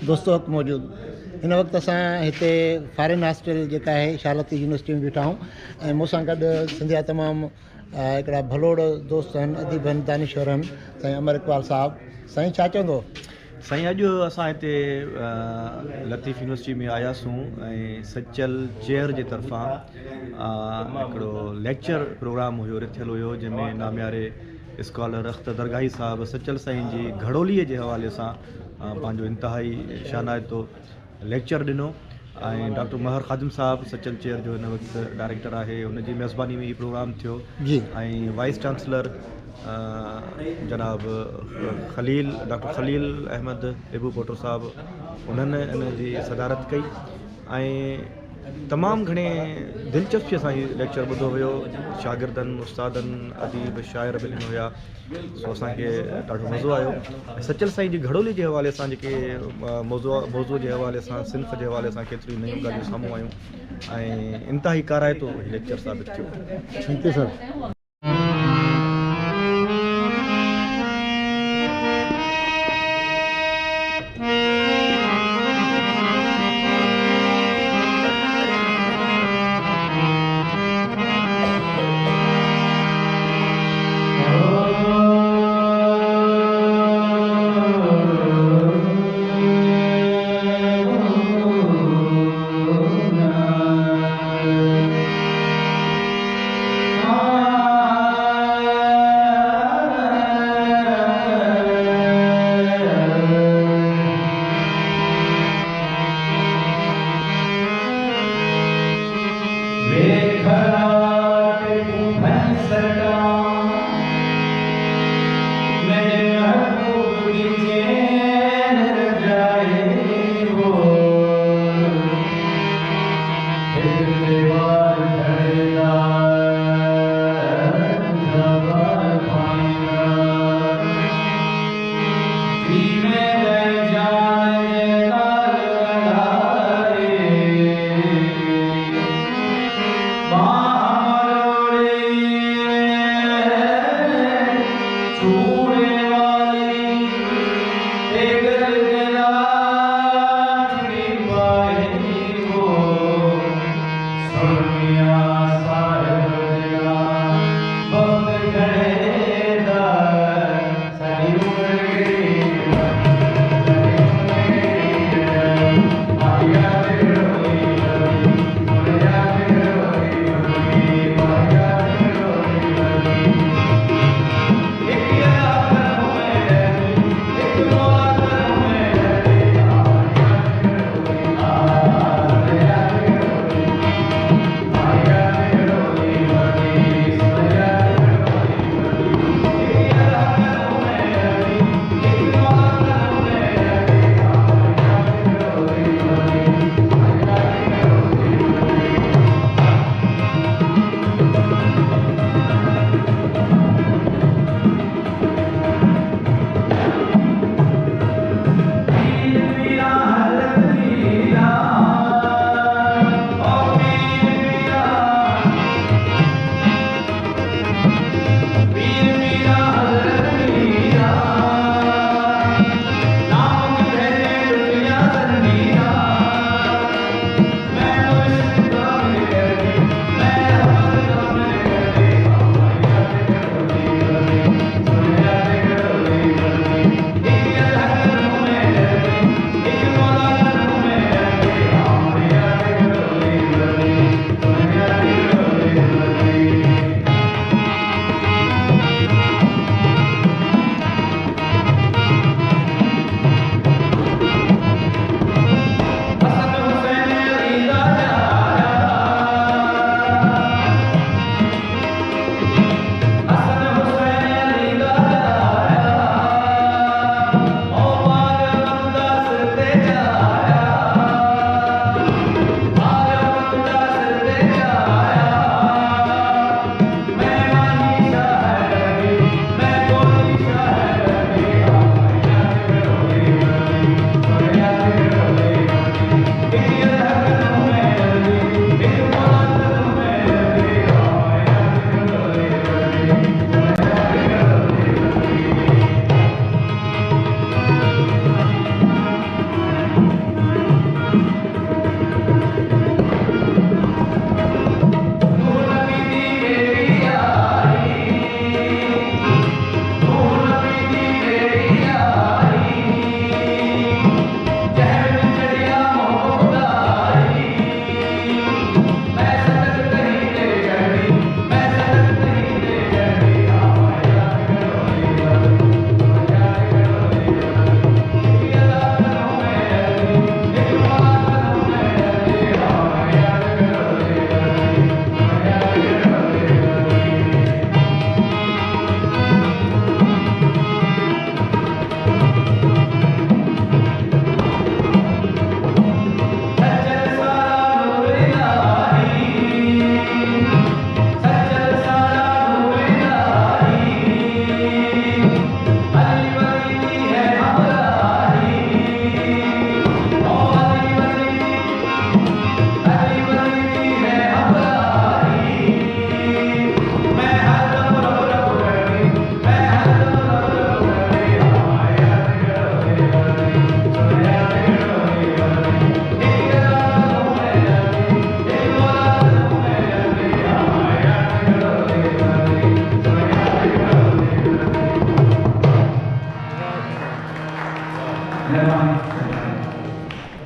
दोस्तों वक़्तु मौजूदु हिन वक़्तु असां हिते फॉरेन हॉस्टल जेका आहे शालती यूनिवर्सिटी में बीठा आहियूं ऐं मूंसां गॾु सिंधिया तमामु हिकिड़ा भलोड़ दोस्त आहिनि, अदीब आहिनि, दानिश्वर आहिनि, साईं अमर इकबाल साहिबु। साईं छा चवंदो? साईं अॼु असां हिते लतीफ़ यूनिवर्सिटी में आयासीं ऐं सचल चेयर जे तरफ़ां हिकिड़ो लेक्चर प्रोग्राम हुयो, रथियल हुयो, जंहिंमें नामियारे स्कॉलर अख्तर दरगाही साहिबु सचल साईं जी घड़ोलीअ जे हवाले सां पंहिंजो इंतिहाई शानाइतो लेक्चर ॾिनो ऐं डॉक्टर महर ख़ादिम साहिबु सचल चेयर जो हिन वक़्तु डायरेक्टर आहे, हुनजी मेज़बानी में हीउ प्रोग्राम थियो जी। ऐं वाइस चांसलर जनाब ख़लील डॉक्टर ख़लील अहमद इबू पोटर साहिबु उन्हनि इन जी सदारत कई ऐं तमामु घणे दिलचस्पीअ सां हीउ लेक्चर ॿुधो हुयो। शागिर्दनि, उस्तादनि, अदीब, शाइर बि ॾिनो हुया, सो असांखे ॾाढो मज़ो आयो। सचल साईं जी घड़ोली जे हवाले सां जेके मौज़ू जे हवाले सां, सिन्फ़ जे हवाले सां केतिरियूं नयूं ॻाल्हियूं साम्हूं आयूं ऐं इंतिहाई काराइतो हीउ लेक्चर साबित थियो। ठीक है सर। छूने वाली